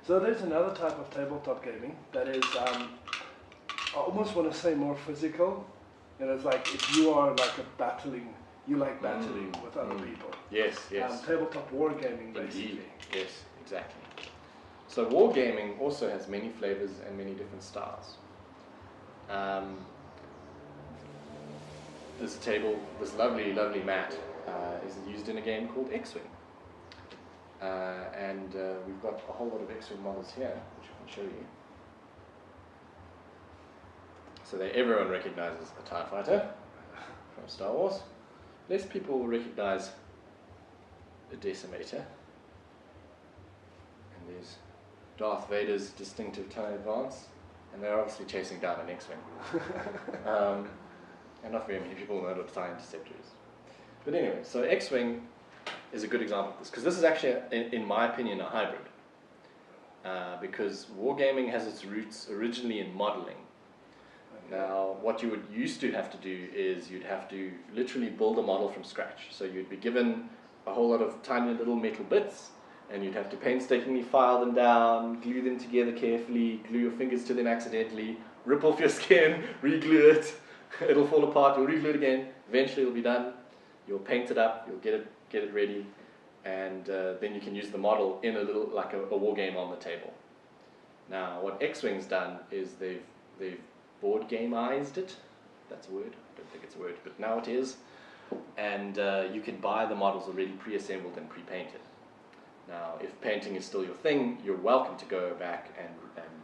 So there's another type of tabletop gaming that is, I almost want to say more physical. And it's like if you are like you like battling with other people. Yes, yes. Tabletop wargaming, basically. Indeed. Yes, exactly. So wargaming also has many flavors and many different styles. This table, this lovely, lovely mat, is used in a game called X-Wing. And we've got a whole lot of X-Wing models here, which I can show you. So everyone recognizes a TIE fighter from Star Wars. Less people recognize a Decimator. And there's Darth Vader's distinctive TIE Advance. And they're obviously chasing down an X-Wing. And not very many people know what a TIE Interceptor is. But anyway, so X-Wing is a good example of this, because this is actually, in my opinion, a hybrid. Because wargaming has its roots originally in modeling. Now, what you would used to have to do is you'd have to literally build a model from scratch. So you'd be given a whole lot of tiny little metal bits, and you'd have to painstakingly file them down, glue them together carefully, glue your fingers to them accidentally, rip off your skin, re-glue it, it'll fall apart, you'll re-glue it again, eventually it'll be done, you'll paint it up, you'll get it ready, and then you can use the model in a little, like a war game on the table. Now, what X-Wing's done is they've board gameized it. That's a word. I don't think it's a word, but now it is. And you can buy the models already pre-assembled and pre-painted. Now, if painting is still your thing, you're welcome to go back and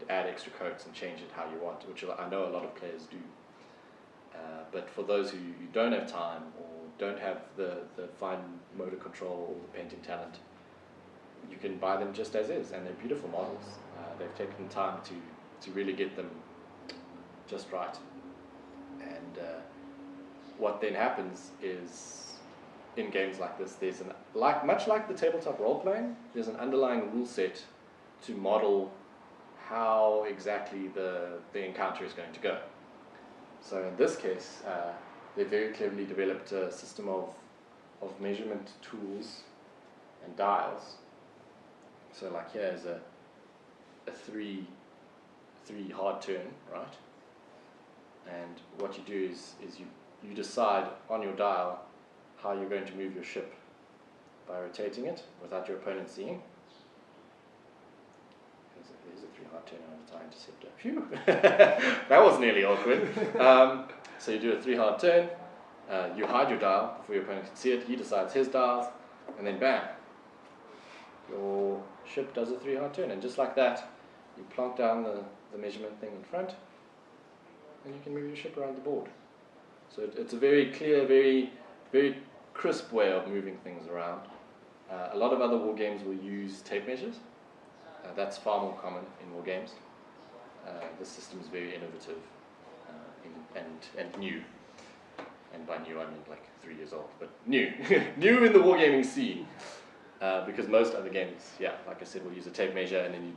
add extra coats and change it how you want, which I know a lot of players do. But for those who don't have time or don't have the fine motor control or the painting talent, you can buy them just as is, and they're beautiful models. They've taken time to really get them just right. And what then happens is, in games like this, there's much like the tabletop role-playing, there's an underlying rule set to model how exactly the encounter is going to go. So in this case, they very cleverly developed a system of measurement tools and dials. So like here's a three hard turn, right? And what you do is you decide on your dial how you're going to move your ship by rotating it without your opponent seeing. There's a 3 hard turn on a TIE Interceptor. Phew! That was nearly awkward. So you do a 3 hard turn, you hide your dial before your opponent can see it, he decides his dials, and then bam! Your ship does a 3 hard turn, and just like that, you plonk down the measurement thing in front, and you can move your ship around the board. So it's a very clear, very, very crisp way of moving things around. A lot of other war games will use tape measures. That's far more common in war games. The system is very innovative and new. And by new I mean like 3 years old, but new. New in the wargaming scene. Because most other games, yeah, like I said, will use a tape measure, and then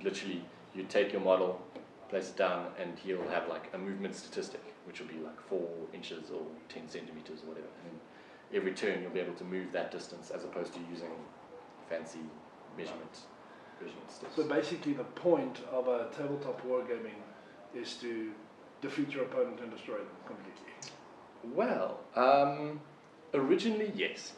you take your model, place it down, and he'll have like a movement statistic, which will be like 4 inches or 10 centimeters or whatever. And every turn you'll be able to move that distance, as opposed to using fancy measurement sticks. So basically the point of a tabletop wargaming is to defeat your opponent and destroy them completely. Well, originally yes,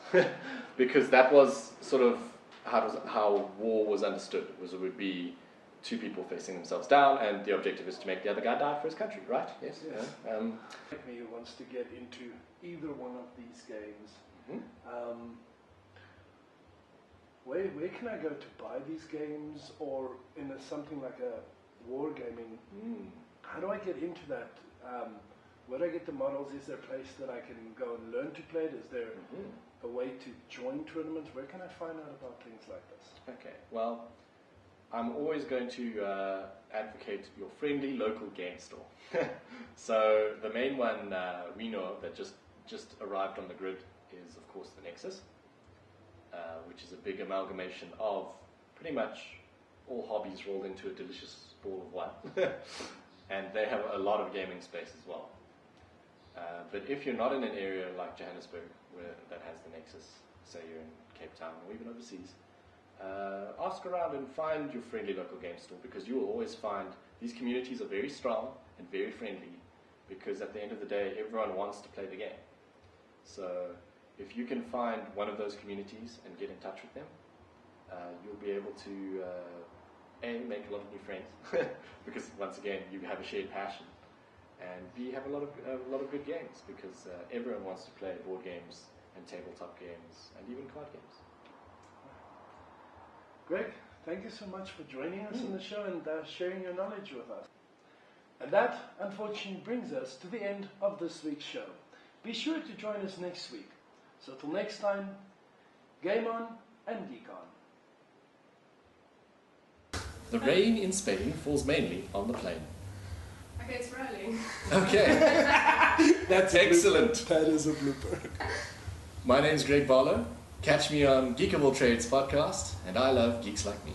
because that was sort of how war was understood. It would be 2 people facing themselves down, and the objective is to make the other guy die for his country, right? Yes. Yes. Me who wants to get into either one of these games. Mm-hmm. Where can I go to buy these games, or in something like a wargaming? How do I get into that? Where do I get the models? Is there a place that I can go and learn to play it? Is there a way to join tournaments? Where can I find out about things like this? Okay, well, I'm always going to advocate your friendly local game store. So the main one we know of that just arrived on the grid is, of course, the Nexus, which is a big amalgamation of pretty much all hobbies rolled into a delicious ball of one. And they have a lot of gaming space as well. But if you're not in an area like Johannesburg that has the Nexus, say you're in Cape Town or even overseas, ask around and find your friendly local game store, because you will always find these communities are very strong and very friendly, because at the end of the day, everyone wants to play the game. So if you can find one of those communities and get in touch with them, you'll be able to A, make a lot of new friends, because once again, you have a shared passion, and B, have a lot of good games, because everyone wants to play board games and tabletop games and even card games. Greg, thank you so much for joining us on the show and sharing your knowledge with us. And that, unfortunately, brings us to the end of this week's show. Be sure to join us next week. So till next time, game on and geek on. The rain in Spain falls mainly on the plain. Okay, it's raining. Okay. That's excellent. That is a blooper. My name's Greg Barlow. Catch me on Geekable Trades podcast, and I love geeks like me.